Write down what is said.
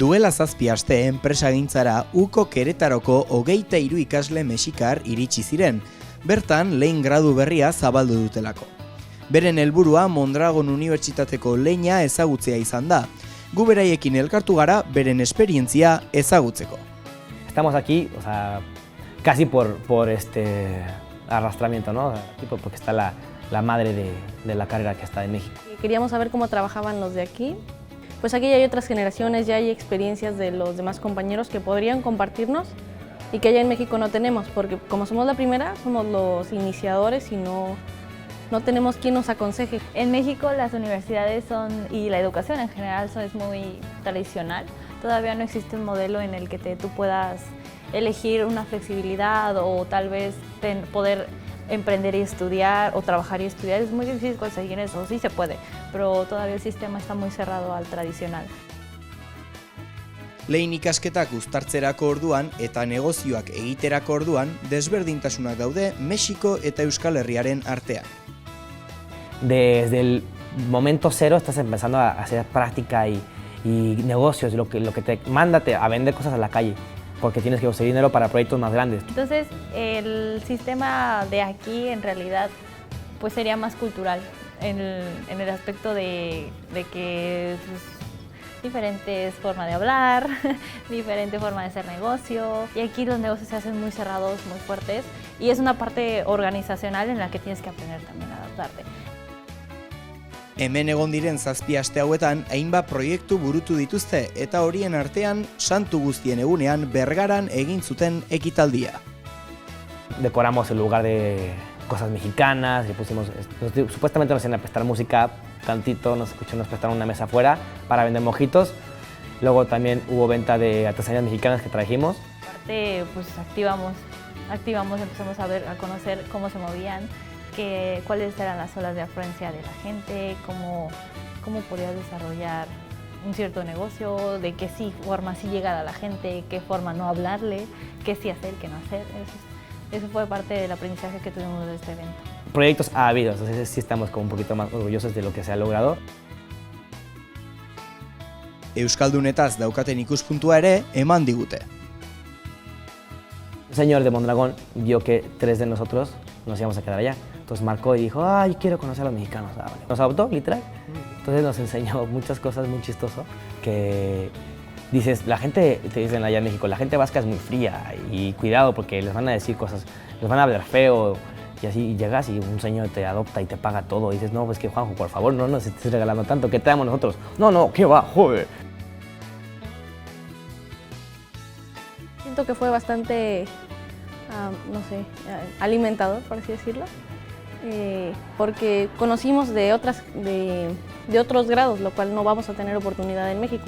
Duela 7 aste enpresagintzara uko Keretaroko 23 ikasle mexikar iritsi ziren, bertan lehen gradu berria zabaldu dutelako. Beren helburua Mondragon Unibertsitateko leina ezagutzea izan da. Gu beraiekin elkartu gara beren esperientzia ezagutzeko. Estamos aquí, o sea, casi por arrastramiento, ¿no? Tipo porque está la madre de la carrera que está en México. Queríamos saber cómo trabajaban los de aquí. Pues aquí ya hay otras generaciones, ya hay experiencias de los demás compañeros que podrían compartirnos y que allá en México no tenemos, porque como somos la primera, somos los iniciadores y no tenemos quien nos aconseje. En México las universidades y la educación en general es muy tradicional. Todavía no existe un modelo en el que tú puedas elegir una flexibilidad o tal vez poder emprender y estudiar o trabajar y estudiar. Es muy difícil conseguir eso, sí se puede, pero todavía el sistema está muy cerrado al tradicional. Lehen ikasketak uztartzerako orduan eta negozioak egiterako orduan desberdintasunak daude Mexiko eta Euskal Herriaren artean. Desde el momento cero estás empezando a hacer práctica y negocios, lo que te manda a vender cosas a la calle, porque tienes que conseguir dinero para proyectos más grandes. Entonces, el sistema de aquí en realidad pues sería más cultural, en el aspecto de que diferentes formas de hablar, diferente forma de hacer negocio, y aquí los negocios se hacen muy cerrados, muy fuertes, y es una parte organizacional en la que tienes que aprender también a adaptarte. Hemen egon diren 7 aste hauetan hainbat proiektu burutu dituzte eta horien artean Santu Guztien egunean Bergaran egin zuten ekitaldia. Decoramos el lugar de cosas mexicanas, y pusimos, supuestamente nos iban a prestar música tantito, nos prestaron una mesa afuera para vender mojitos. Luego también hubo venta de artesanías mexicanas que trajimos. Aparte, pues activamos, empezamos a conocer cómo se movían, cuáles eran las olas de afluencia de la gente, cómo podías desarrollar un cierto negocio, de qué forma sí llegar a la gente, qué forma no hablarle, qué sí hacer, qué no hacer. Eso fue parte del aprendizaje que tuvimos de este evento. Proyectos ha habido, entonces sí estamos como un poquito más orgullosos de lo que se ha logrado. Euskaldunetaz daukaten ikuspuntua ere eman digute. Un señor de Mondragón vio que 3 de nosotros nos íbamos a quedar allá. Entonces marcó y dijo, ay, quiero conocer a los mexicanos. Ah, vale. Nos adoptó, literal. Entonces nos enseñó muchas cosas muy chistosas que dices, la gente, te dicen allá en México, la gente vasca es muy fría y cuidado porque les van a decir cosas, les van a hablar feo y así y llegas y un señor te adopta y te paga todo. Y dices, no, pues que Juanjo, por favor, no nos estés regalando tanto, ¿qué te damos nosotros? No, ¿qué va? Joder. Siento que fue bastante, alimentador, por así decirlo, porque conocimos de otros grados, lo cual no vamos a tener oportunidad en México.